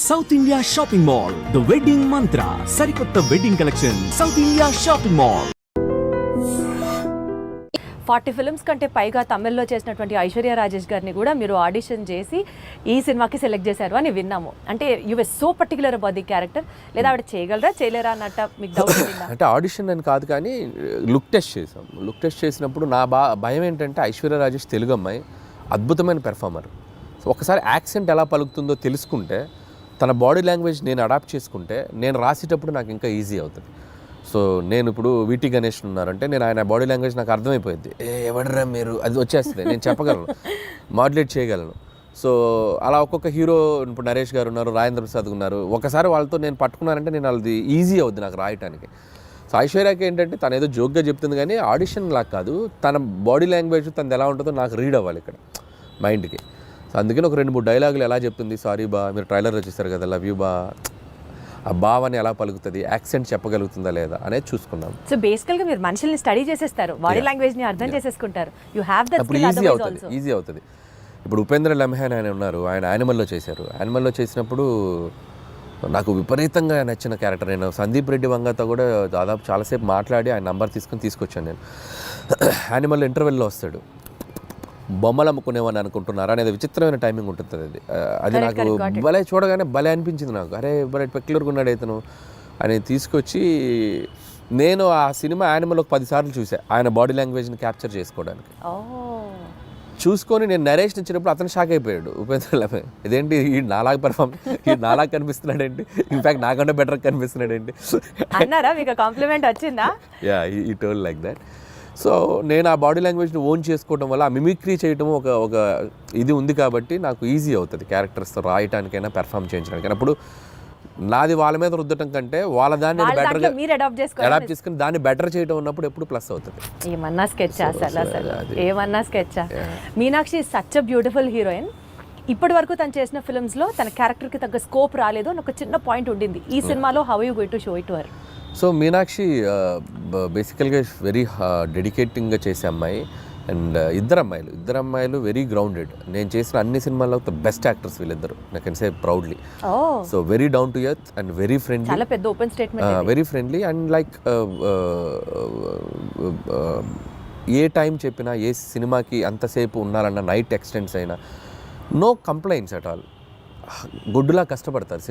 South India shopping mall, the wedding మంత్ర, సరికొత్త wedding collection, south India shopping mall. 40 films కంటే పైగా తమిళ్లో చేసినటువంటి ఐశ్వర్య రాజేష్ గారిని కూడా మీరు ఆడిషన్ చేసి ఈ సినిమాకి సెలెక్ట్ చేశారు అని విన్నాము. అంటే you were so particular about the character, లేదా ఆవిడ చేయగలరా చేయలేరా అన్నట్ట మీకు డౌట్ ఉందా? అంటే ఆడిషన్ అని కాదు కానీ లుక్ టెస్ట్ చేసాం. లుక్ టెస్ట్ చేసినప్పుడు నా భయం ఏంటంటే ఐశ్వర్య రాజేష్ తెలుగు అమ్మాయి, అద్భుతమైన పెర్ఫార్మర్. సో ఒకసారి యాక్సెంట్ ఎలా పలుకుతుందో తెలుసుకుంటే, తన బాడీ లాంగ్వేజ్ నేను అడాప్ట్ చేసుకుంటే, నేను రాసేటప్పుడు నాకు ఇంకా ఈజీ అవుతుంది. సో నేను ఇప్పుడు వీటీ గణేష్ ఉన్నారంటే నేను ఆయన బాడీ లాంగ్వేజ్ నాకు అర్థమైపోయింది. ఎవడరా మీరు, అది వచ్చేస్తుంది, నేను చెప్పగలను, మాడ్యులేట్ చేయగలను. సో అలా ఒక్కొక్క హీరో, ఇప్పుడు నరేష్ గారు ఉన్నారు, రాజేంద్ర ప్రసాద్ ఉన్నారు, ఒకసారి వాళ్ళతో నేను పట్టుకున్నానంటే నేను అది ఈజీ అవుద్ది నాకు రాయటానికి. సో ఐశ్వర్యకి ఏంటంటే తను ఏదో జోక్గా చెప్తుంది కానీ ఆడిషన్ లాగా కాదు, తన బాడీ లాంగ్వేజ్ తనది ఎలా ఉంటుందో నాకు రీడ్ అవ్వాలి ఇక్కడ మైండ్కి. సో అందుకని ఒక 2-3 డైలాగులు ఎలా చెప్తుంది, సారీ బా, మీరు ట్రైలర్లో చూస్తారు కదా, లవ్ యూ బా, ఆ భావాన్ని ఎలా పలుకుతుంది, యాక్సెంట్ చెప్పగలుగుతుందా లేదా అనేది చూసుకున్నాం. సో బేసికల్గా మీరు మనుషుల్ని స్టడీ చేసేస్తారు, బాడీ లాంగ్వేజ్ని అర్థం చేసేసుకుంటారు. You have that skill. Easy అవుతుంది. ఇప్పుడు ఉపేంద్ర లమ్హాన్ ఆయన ఉన్నారు, ఆయన యానిమల్లో చేశారు. యానిమల్లో చేసినప్పుడు నాకు విపరీతంగా నచ్చిన క్యారెక్టర్. నేను సందీప్ రెడ్డి వంగతో కూడా దాదాపు చాలాసేపు మాట్లాడి ఆయన నంబర్ తీసుకొచ్చాను నేను. యానిమల్లో ఇంటర్వెల్లో వస్తాడు, బొమ్మలు అమ్ముకునేవని అనుకుంటున్నారా అనేది విచిత్రమైన టైమింగ్ ఉంటుంది. అది నాకు భలే, చూడగానే భలే అనిపించింది నాకు. అరే భలే పెక్యులర్గా ఉన్నాడు ఇతను అని తీసుకొచ్చి, నేను ఆ సినిమా యానిమల్ ఒక 10 సార్లు చూసా ఆయన బాడీ లాంగ్వేజ్ని క్యాప్చర్ చేసుకోవడానికి. చూసుకొని నేను నరేష్ ఇచ్చినప్పుడు అతను షాక్ అయిపోయాడు, ఉపేంద్ర లమ్హాన్, ఇదేంటి ఈ నాలాగా పెర్ఫార్మ్, ఈ నాలాగా కనిపిస్తున్నాడు ఏంటి, ఇన్ఫ్యాక్ట్ నాకంటే బెటర్ కనిపిస్తున్నాడు ఏంటి అన్నారా? మీకు కాంప్లిమెంట్ వచ్చిందా? యా, ఈ టోల్ లైక్ దట్. సో నేను ఆ బాడీ లాంగ్వేజ్ని ఓన్ చేసుకోవడం వల్ల, ఆ మిమిక్రీ చేయడం ఒక ఇది ఉంది కాబట్టి నాకు ఈజీ అవుతుంది క్యారెక్టర్స్తో రాయటానికైనా పెర్ఫామ్ చేయించడానికైనా. అప్పుడు నాది వాళ్ళ మీద రుద్దటం కంటే వాళ్ళ దాన్ని బెటర్గా అడాప్ట్ చేసుకుని దాన్ని బెటర్ చేయడం ఉన్నప్పుడు ఎప్పుడు ప్లస్ అవుతుంది. ఏమన్నా స్కెచ్ ఏమన్నా sketch. Meenakshi such a beautiful heroine. ఇప్పటి వరకు తను చేసిన ఫిల్మ్స్లో తన క్యారెక్టర్కి తగ్గ స్కోప్ రాలేదు అని ఒక చిన్న పాయింట్ ఉండింది. ఈ సినిమాలో how you going to show it to her? So Meenakshi బేసికల్గా వెరీ డెడికేటింగ్గా చేసే అమ్మాయి. అండ్ ఇద్దరు అమ్మాయిలు వెరీ గ్రౌండెడ్. నేను చేసిన అన్ని సినిమాల్లో ద బెస్ట్ యాక్టర్స్ వీళ్ళిద్దరు, I can say proudly. So very down to earth and very friendly, చాలా పెద్ద open statement, very friendly. And like A time చెప్పినా, ఏ సినిమాకి అంతసేపు ఉన్నారన్న, నైట్ ఎక్స్టెండ్స్ అయినా, నో కంప్లైంట్స్ అట్ ఆల్. గుడ్డులా కష్టపడతారు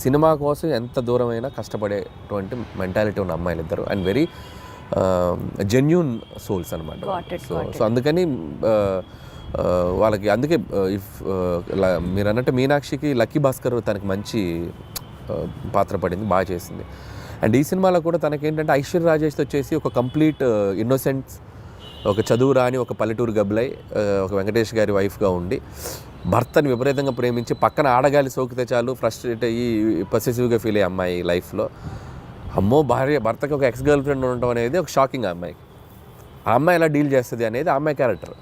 సినిమా కోసం ఎంత దూరమైనా కష్టపడేటువంటి మెంటాలిటీ ఉన్న అమ్మాయిలు ఇద్దరు. అండ్ వెరీ జెన్యూన్ సోల్స్ అనమాట. సో అందుకని వాళ్ళకి, అందుకే ఇఫ్ మీరు అన్నట్టు మీనాక్షికి లక్కీ భాస్కర్ తనకి మంచి పాత్ర పడింది, బాగా చేసింది. అండ్ ఈ సినిమాలో కూడా తనకేంటంటే ఐశ్వర్య రాజేష్తో వచ్చేసి ఒక కంప్లీట్ ఇన్నోసెన్స్, ఒక చదువు రాని ఒక పల్లెటూరు గబ్బలై ఒక వెంకటేష్ గారి వైఫ్గా ఉండి భర్తని విపరీతంగా ప్రేమించి పక్కన ఆడగాలి సోకితే చాలు ఫ్రస్ట్రేట్ అయ్యి పొసెసివ్గా ఫీల్ అయ్యే అమ్మాయి లైఫ్లో. అమ్మో, భర్తకి ఒక ఎక్స్ గర్ల్ ఫ్రెండ్ ఉండటం అనేది ఒక షాకింగ్ ఆ అమ్మాయికి. ఆ అమ్మాయి ఎలా డీల్ చేస్తుంది అనేది ఆ అమ్మాయి క్యారెక్టర్.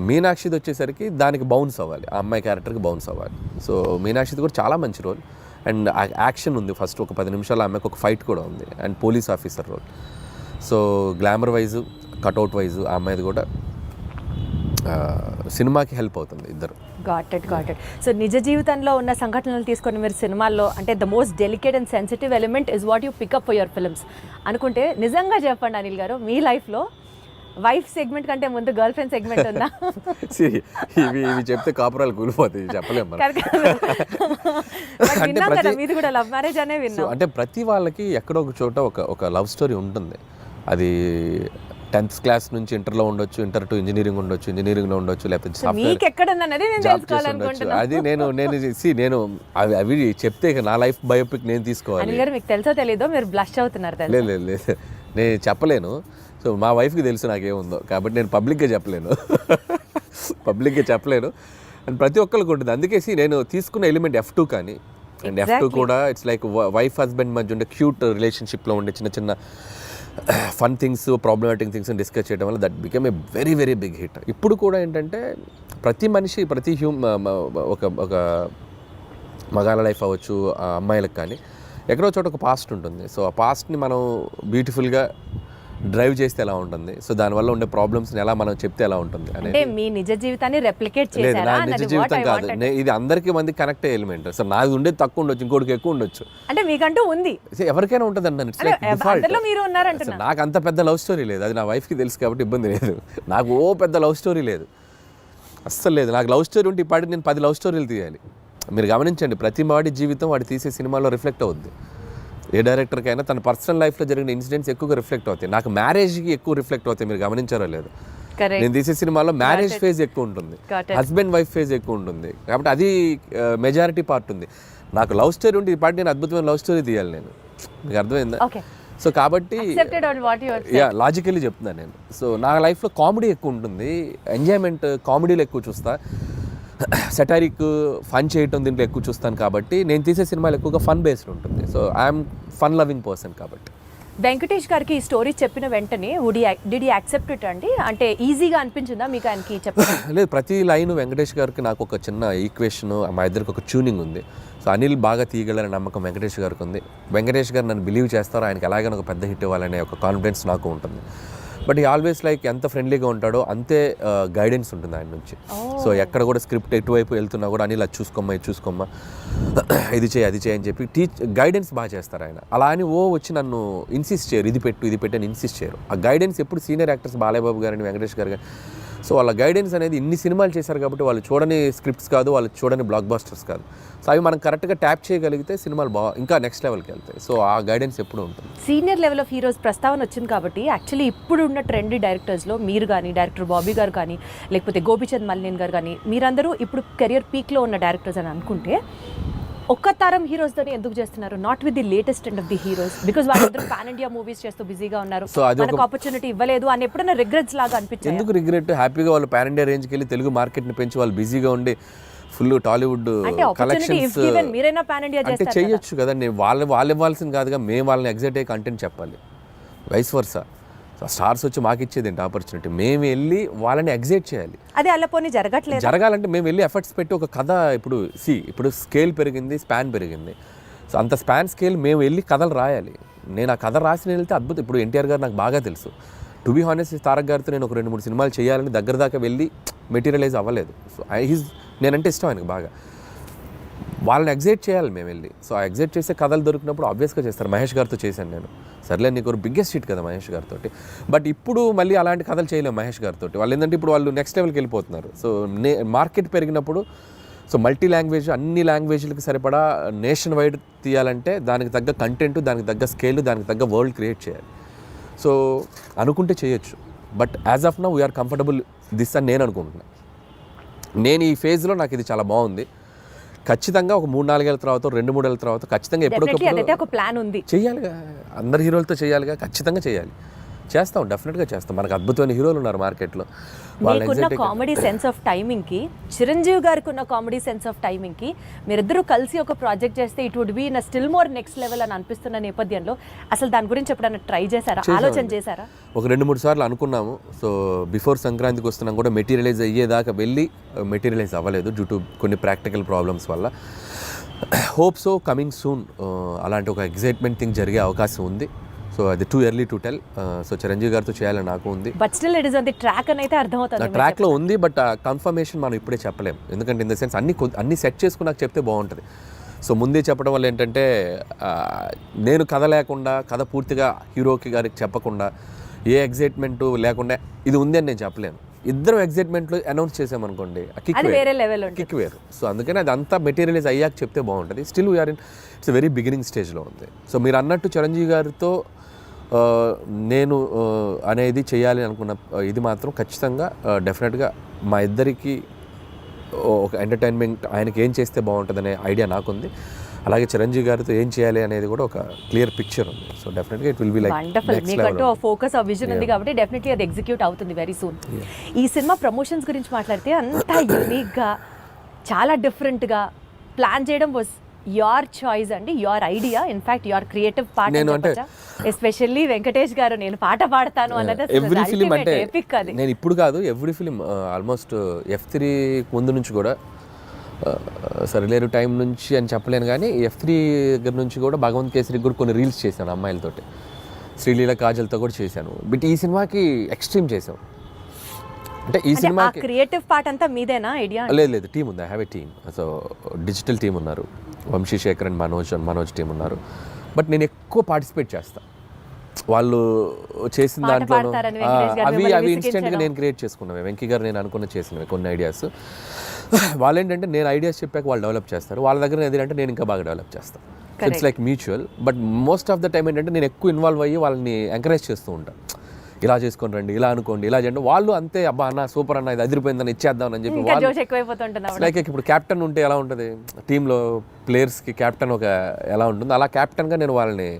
మీనాక్షిది వచ్చేసరికి దానికి బౌన్స్ అవ్వాలి, ఆ అమ్మాయి క్యారెక్టర్కి బౌన్స్ అవ్వాలి. సో మీనాక్షిది కూడా చాలా మంచి రోల్. అండ్ యాక్షన్ ఉంది, ఫస్ట్ ఒక 10 నిమిషాలు ఆ అమ్మాయికి ఒక ఫైట్ కూడా ఉంది. And police officer role. So glamour wise, cutout wise ఆ అమ్మాయిది కూడా సినిమాకి హెల్ప్ అవుతుంది ఇద్దరు. Got it. సో నిజ జీవితంలో ఉన్న సంఘటనలు తీసుకొని మీరు సినిమాల్లో, అంటే the most delicate and sensitive element is what you pick up for your films అనుకుంటే, నిజంగా చెప్పండి అనిల్ గారు, మీ లైఫ్లో వైఫ్ సెగ్మెంట్ కంటే ముందు గర్ల్ ఫ్రెండ్ సెగ్మెంట్ ఉందా? ఇవి చెప్తే కాపురాలు కూలిపోతాయి, చెప్పలేము. మీది కూడా లవ్ మ్యారేజ్ అనే విన్నాం. అంటే ప్రతి వాళ్ళకి ఎక్కడో ఒక చోట ఒక లవ్ స్టోరీ ఉంటుంది. అది 10th క్లాస్ నుంచి ఇంటర్లో ఉండొచ్చు, ఇంటర్ టు ఇంజనీరింగ్ ఉండొచ్చు, ఇంజనీరింగ్లో ఉండొచ్చు, లేకపోతే అది నేను అవి చెప్తే నా లైఫ్ బయోపిక్ నేను తీసుకోవాలి. మీకు తెలుసో తెలీదో మీరు బ్లష్ అవుతున్నారు. లేదు, నేను చెప్పలేను. సో మా వైఫ్కి తెలుసు నాకేముందో, కాబట్టి నేను పబ్లిక్గా చెప్పలేను. అండ్ ప్రతి ఒక్కరికి ఉంటుంది. అందుకే నేను తీసుకున్న ఎలిమెంట్ F2 కానీ, అండ్ F2 కూడా ఇట్స్ లైక్ వైఫ్ హస్బెండ్ మధ్య ఉండే క్యూట్ రిలేషన్షిప్లో ఉండే చిన్న fun things, problematic things discuss చేయడం వల్ల that become a very very big hit. ఇప్పుడు కూడా ఏంటంటే ప్రతి మనిషి, ప్రతి ఒక మగాళ్ళ లైఫ్ అవ్వచ్చు, అమ్మాయిలకు కానీ ఎక్కడో చోట ఒక పాస్ట్ ఉంటుంది. సో ఆ పాస్ట్ని మనం బ్యూటిఫుల్గా డ్రైవ్ చేస్తే ఎలా ఉంటుంది, సో దానివల్ల ఉండే ప్రాబ్లమ్స్ని ఎలా మనం చెప్తే ఎలా ఉంటుంది అంటే అనేది. మీ నిజ జీవితాన్ని రెప్లికేట్ లేదు, చేశారా నా నిజ అన్నది what జీవితం I కాదు, wanted. ఇది అందరికీ మంది కనెక్ట్ అయ్యే ఎలిమెంట్. సో నాది ఉండేది తక్కువ ఉండొచ్చు, ఇంకోటికి ఎక్కువ ఉండొచ్చు, అంటే మీకంటూ ఉంది, ఎవరికైనా ఉంటుంది అన్న. అంటే అందులో మీరు ఉన్నారంటున్నా. నాకు అంత పెద్ద లవ్ స్టోరీ లేదు, అది నా వైఫ్కి తెలుసు కాబట్టి ఇబ్బంది లేదు. నాకు పెద్ద లవ్ స్టోరీ లేదు, అస్సలు లేదు. నాకు లవ్ స్టోరీ ఉంటే ఇప్పటికి నేను 10 లవ్ స్టోరీలు తీయాలి. మీరు గమనించండి, ప్రతి వాడి జీవితం వాడు తీసే సినిమాలో రిఫ్లెక్ట్ అవుద్ది. ఏ డైరెక్టర్కైనా తన పర్సనల్ లైఫ్లో జరిగిన ఇన్సిడెంట్స్ ఎక్కువగా రిఫ్లెక్ట్ అవుతాయి. నాకు మ్యారేజ్కి ఎక్కువ రిఫ్లెక్ట్ అవుతాయి, మీరు గమనించారో లేదు. Correct. నేను తీసే సినిమాలో మ్యారేజ్ ఫేజ్ ఎక్కువ ఉంటుంది, Got it. Husband wife phase ఎక్కువ ఉంటుంది, కాబట్టి అది మెజారిటీ పార్ట్ ఉంది. నాకు లవ్ స్టోరీ ఉంటే ఇప్పటి నేను అద్భుతమైన లవ్ స్టోరీ తీయాలి నేను. మీకు అర్థమైందా? ఓకే, సో కాబట్టి accepted on what you are saying. Yeah, logically చెప్తున్నాను నేను. సో నా లైఫ్లో కామెడీ ఎక్కువ ఉంటుంది, ఎంజాయ్మెంట్ కామెడీలో ఎక్కువ చూస్తా, సెటారిక్ ఫన్ చేయటం దీంట్లో ఎక్కువ చూస్తాను. కాబట్టి నేను తీసే సినిమాలు ఎక్కువగా ఫన్ బేస్డ్ ఉంటుంది. So I'm fun loving person కాబట్టి. వెంకటేష్ గారికి ఈ స్టోరీ చెప్పిన వెంటనే డిడ్ యూ యాక్సెప్ట్ ఇట్ అండి? అంటే ఈజీగా అనిపించిందా మీకు ఆయనకి చెప్పడం? లేదు, ప్రతి లైన్ వెంకటేష్ గారికి నాకు ఒక చిన్న ఈక్వేషన్, మా ఇద్దరికి ఒక ట్యూనింగ్ ఉంది. సో అనిల్ బాగా తీయగలరనే నమ్మకం వెంకటేష్ గారికి ఉంది. వెంకటేష్ గారు నన్ను బిలీవ్ చేస్తారో, ఆయనకి ఎలాగైనా ఒక పెద్ద హిట్ ఇవ్వాలనే ఒక కాన్ఫిడెన్స్ నాకు ఉంటుంది. బట్ ఈ ఆల్వేస్ లైక్ ఎంత ఫ్రెండ్లీగా ఉంటాడో అంతే గైడెన్స్ ఉంటుంది ఆయన నుంచి. సో ఎక్కడ కూడా స్క్రిప్ట్ ఎటువైపు వెళ్తున్నా కూడా అనిల్ అది చూసుకోమ్మా, ఇది చూసుకోమ్మా, ఇది చేయి, అది చేయి అని చెప్పి గైడెన్స్ బాగా చేస్తారు ఆయన. అలా అని వచ్చి నన్ను ఇన్సిస్ట్ చేయరు, ఇది పెట్టు అని ఇన్సిస్ట్ చేయరు. ఆ గైడెన్స్ ఎప్పుడు సీనియర్ యాక్టర్స్ బాలయ్యబాబు గారని, వెంకటేష్ గారు కానీ, సో వాళ్ళ గైడెన్స్ అనేది ఇన్ని సినిమాలు చేశారు కాబట్టి వాళ్ళు చూడని స్క్రిప్ట్స్ కాదు, వాళ్ళు చూడని బ్లాక్ బస్టర్స్ కాదు. సో అవి మనం కరెక్ట్గా ట్యాప్ చేయగలిగితే సినిమాలు ఇంకా నెక్స్ట్ లెవెల్కి వెళ్తాయి. సో ఆ గైడెన్స్ ఎప్పుడు ఉంటుంది. సీనియర్ లెవెల్ ఆఫ్ హీరోస్ ప్రస్తావన వచ్చింది కాబట్టి యాక్చువల్లీ ఇప్పుడు ఉన్న ట్రెండీ డైరెక్టర్స్లో మీరు కానీ, డైరెక్టర్ బాబీ గారు కానీ, లేకపోతే గోపిచంద్ మల్లినేని గారు కానీ, మీరందరూ ఇప్పుడు కెరియర్ పీక్లో ఉన్న డైరెక్టర్స్ అని అనుకుంటే ఒక్క తరం హీరోస్తోనే ఎందుకు చేస్తున్నారు? Not with the latest and of the heroes, because వాళ్ళందరూ పాన్ ఇండియా మూవీస్ చేస్తూ బిజీగా ఉన్నారు, సో అది మనకు ఆపర్చునిటీ ఇవ్వలేదు అని ఎప్పుడైనా రిగ్రెట్స్ లాగా అనిపించింది? ఎందుకు రిగ్రెట్? హ్యాపీగా వాళ్ళు పాన్ ఇండియా రేంజ్కి వెళ్ళి తెలుగు మార్కెట్ని పెంచి వాళ్ళు బిజీగా ఉండి ఫుల్ టాలీవుడ్ కలెక్షన్స్ మీరైనా పాన్ ఇండియా అంటే చేయొచ్చు కదండి. వాళ్ళు ఇవ్వాల్సింది కాదుగా, మేము వాళ్ళని ఎగ్జైట్ అయ్యే కంటెంట్ చెప్పాలి, వైస్ వర్సా. స్టార్స్ వచ్చి మాకు ఇచ్చేది ఏంటి ఆపర్చునిటీ? మేము వెళ్ళి వాళ్ళని ఎగ్జైట్ చేయాలి. అది అల్లపోని జరగాలంటే మేము వెళ్ళి ఎఫర్ట్స్ పెట్టి ఒక కథ, ఇప్పుడు స్కేల్ పెరిగింది, స్పాన్ పెరిగింది. సో అంత స్పాన్ స్కేల్ మేము వెళ్ళి కథలు రాయాలి. నేను ఆ కథ రాసి వెళ్తే అద్భుతం. ఇప్పుడు ఎన్టీఆర్ గారు నాకు బాగా తెలుసు. టు బీ హానెస్ట్, తారక్ గారితో నేను ఒక 2-3 సినిమాలు చేయాలని దగ్గర దాకా వెళ్ళి మెటీరియలైజ్ అవ్వలేదు. సో నేనంటే ఇష్టం ఆయనకు బాగా. వాళ్ళని ఎగ్జైట్ చేయాలి మేము వెళ్ళి. సో ఆ ఎగ్జైట్ చేసే కథలు దొరికినప్పుడు ఆబ్వియస్గా చేస్తారు. మహేష్ గారితో చేశాను నేను, సర్లే నీకు బిగ్గెస్ట్ హిట్ కదా మహేష్ గారితో. బట్ ఇప్పుడు మళ్ళీ అలాంటి కథలు చేయలేము మహేష్ గారితో. వాళ్ళు ఏంటంటే ఇప్పుడు వాళ్ళు నెక్స్ట్ లెవెల్కి వెళ్ళిపోతున్నారు. సో మార్కెట్ పెరిగినప్పుడు, సో మల్టీ లాంగ్వేజ్, అన్ని లాంగ్వేజ్లకి సరిపడా నేషన్ వైడ్ తీయాలంటే దానికి తగ్గ కంటెంట్, దానికి తగ్గ స్కేల్, దానికి తగ్గ వరల్డ్ క్రియేట్ చేయాలి. సో అనుకుంటే చేయొచ్చు. But as of now we are comfortable this అని నేను అనుకుంటున్నాను. నేను ఈ ఫేజ్లో నాకు ఇది చాలా బాగుంది. ఖచ్చితంగా ఒక 3-4 ఏళ్ళ తర్వాత, 2-3 ఏళ్ళ తర్వాత ఖచ్చితంగా ఎప్పటికప్పుడు ఒక ప్లాన్ ఉంది, చేయాలిగా, అందరు హీరోలతో చేయాలిగా, ఖచ్చితంగా చేయాలి. చేస్తాం, డెఫినెట్గా చేస్తాం. మనకు అద్భుతమైన హీరోలు ఉన్నారు మార్కెట్లో. మీకున్న కామెడీ సెన్స్ ఆఫ్ టైమింగ్కి, చిరంజీవి గారికి ఉన్న కామెడీ సెన్స్ ఆఫ్ టైమింగ్కి మీరిద్దరూ కలిసి ఒక ప్రాజెక్ట్ చేస్తే it would be in still more next level అని అనిపిస్తున్న నేపథ్యంలో అసలు దాని గురించి ఎప్పుడైనా ట్రై చేశారా, ఆలోచన చేశారా? ఒక 2-3 సార్లు అనుకున్నాము. సో బిఫోర్ సంక్రాంతికి వస్తున్నాం కూడా మెటీరియలైజ్ అయ్యేదాకా వెళ్ళి మెటీరియలైజ్ అవ్వలేదు డ్యూ టు కొన్ని ప్రాక్టికల్ ప్రాబ్లమ్స్ వల్ల. హోప్ సో కమింగ్ సూన్ అలాంటి ఒక ఎగ్జైట్మెంట్ థింగ్ జరిగే అవకాశం ఉంది. సో అది too early to tell. So Chiranjeevi గారితో చేయాలని నాకు ఉంది. But still it is on the track అని అయితే అర్థమవుతుంది. ట్రాక్లో ఉంది, బట్ కన్ఫర్మేషన్ మనం ఇప్పుడే చెప్పలేము. ఎందుకంటే ఇన్ ద సెన్స్ అన్ని సెట్ చేసుకుని నాకు చెప్తే బాగుంటుంది. సో ముందే చెప్పడం వల్ల ఏంటంటే నేను కథ లేకుండా, కథ పూర్తిగా హీరోకి గారికి చెప్పకుండా, ఏ ఎగ్జైట్మెంట్ లేకుండా ఇది ఉంది అని నేను చెప్పలేను. ఇద్దరం ఎగ్జైట్మెంట్లో అనౌన్స్ చేసామనుకోండి, కిక్ వేరు. సో అందుకని అది అంతా మెటీరియలైజ్ అయ్యాక చెప్తే బాగుంటుంది. Still we are in its very beginning స్టేజ్లో ఉంది. సో మీరు అన్నట్టు చిరంజీవి గారితో నేను అనేది చేయాలి అనుకున్న ఇది మాత్రం ఖచ్చితంగా డెఫినెట్గా మా ఇద్దరికి ఒక ఎంటర్టైన్మెంట్, ఆయనకి ఏం చేస్తే బాగుంటుందనే ఐడియా నాకుంది. అలాగే చిరంజీవి గారితో ఏం చేయాలి అనేది కూడా ఒక క్లియర్ పిక్చర్ ఉంది. సో డెఫినెట్గా it will be like wonderful. మీకంటూ ఫోకస్ ఆ విజన్ ఉంది కాబట్టి డెఫినెట్లీ అది ఎగ్జిక్యూట్ అవుతుంది వెరీ సూన్. ఈ సినిమా ప్రమోషన్స్ గురించి మాట్లాడితే అంతా యూనిక్గా, చాలా డిఫరెంట్గా ప్లాన్ చేయడం వాజ్ యువర్ చాయిస్ అండి, your idea, in fact your creative part. Especially Venkatesh గారు నేను పాట పాడతాను అన్నది ఎవ్రీ ఫిలిం అంటే ఎపిక్. అది నేను ఇప్పుడు కాదు, ఎవ్రీ ఫిలిం ఆల్మోస్ట్ F3 ముందు నుంచి కూడా, సరిలేరు టైం నుంచి అని చెప్పలేను కానీ F3 దగ్గర నుంచి కూడా భగవంత్ కేసరికి కూడా కొన్ని రీల్స్ చేశాను అమ్మాయిలతోటి. శ్రీలీల కాజల్తో కూడా చేశాను. బట్ ఈ సినిమాకి ఎక్స్ట్రీమ్ చేసాం. అంటే ఈ ఆ సినిమాకి క్రియేటివ్ పార్ట్ అంతా మీదేనా ఐడియా? లేదు టీం ఉంది. I have a team. So digital team ఉన్నారు, వంశీశేఖర్ అండ్ మనోజ్ టీం ఉన్నారు. బట్ నేను ఎక్కువ పార్టిసిపేట్ చేస్తాను. వాళ్ళు చేసిన పాట దాంట్లో పాడతారని వెంకటేష్ గారు అవి మిమ్మల్ని అవి విసిగించడం. ఇన్స్టెంట్గా నేను క్రియేట్ చేసుకున్నవి. వెంకీ గారు నేను అనుకున్న చేసినవి కొన్ని ఐడియాస్. వాళ్ళు ఏంటంటే నేను ఐడియాస్ చెప్పాక వాళ్ళు డెవలప్ చేస్తారు. వాళ్ళ దగ్గర ఏదంటే నేను ఇంకా బాగా డెవలప్ చేస్తాను. So it's like mutual. But most of the time ఏంటంటే నేను ఎక్కువ ఇన్వాల్వ్ అయ్యి వాళ్ళని ఎంకరేజ్ చేస్తూ ఉంటాను. ఇలా చేసుకొని రండి, ఇలా అనుకోండి, ఇలా చేయండి. వాళ్ళు అంతే, అబ్బా అన్న సూపర్ అన్న, ఇది అదిరిపోయిందని ఇచ్చేద్దాం అని చెప్పి ఇంకా జోష్ ఎక్కువైపోతుంటుంది. లైక్ ఇప్పుడు క్యాప్టెన్ ఉంటే ఎలా ఉంటుంది టీంలో ప్లేయర్స్కి, క్యాప్టెన్ ఒక ఎలా ఉంటుంది, అలా క్యాప్టెన్గా నేను వాళ్ళని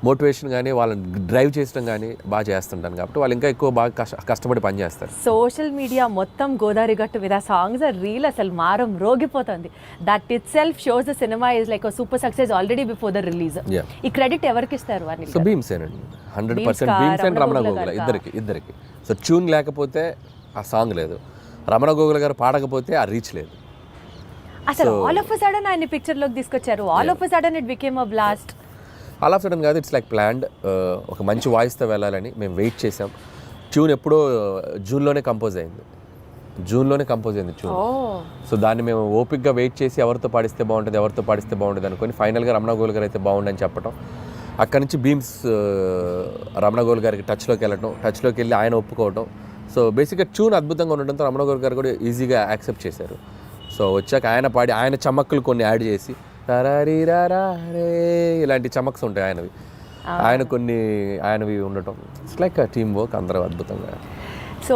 మోటివేషన్ కానీ వాళ్ళని డ్రైవ్ చేయడం కానీ బాగా చేస్తుంటాను. కాబట్టి వాళ్ళు ఇంకా ఎక్కువ బాగా కష్టపడి పని చేస్తారు. సోషల్ మీడియా మొత్తం గోదావరి గట్టు మీద సాంగ్స్ రీల్ అసలు మారం రోగిపోతుంది. That itself shows the cinema is like super success already before the release. ఈ క్రెడిట్ ఎవరికి ఇస్తారు అనిల్ సో గారు? భీమ్సేనండి, 100% భీమ్సేన్, రమణ గోగుల ఇద్దరికి. సో ట్యూన్ లేకపోతే ఆ సాంగ్ లేదు, రమణ గోగుల గారు పాడకపోతే ఆ రీచ్ లేదు. అసలు ఆల్ ఆఫ్ అ సడన్ ఆయన పిక్చర్ లోకి తీసుకొచ్చారు. All of a sudden it became a blast. All of sudden కాదు, ఇట్స్ లైక్ ప్లాన్డ్. ఒక మంచి వాయిస్తో వెళ్ళాలని మేము వెయిట్ చేసాం. ట్యూన్ ఎప్పుడో జూన్లోనే కంపోజ్ అయింది ట్యూన్. సో దాన్ని మేము ఓపిక్గా వెయిట్ చేసి ఎవరితో పాడిస్తే బాగుంటుంది అనుకొని ఫైనల్గా రమణ గోగుల్ గారు అయితే బాగుండని చెప్పడం. అక్కడి నుంచి భీమ్స్ రమణ గోగుల్ గారికి టచ్లోకి వెళ్ళి ఆయన ఒప్పుకోవడం. సో బేసిక్గా ట్యూన్ అద్భుతంగా ఉండడంతో రమణ గోగుల్ గారు కూడా ఈజీగా యాక్సెప్ట్ చేశారు. సో వచ్చాక ఆయన పాడి ఆయన చమక్కులు కొన్ని యాడ్ చేసి ఇలాంటి చమక్స్ ఉంటాయి ఆయనవి ఉండటం. ఇట్స్ లైక్ టీమ్ వర్క్, అందరూ అద్భుతంగా. సో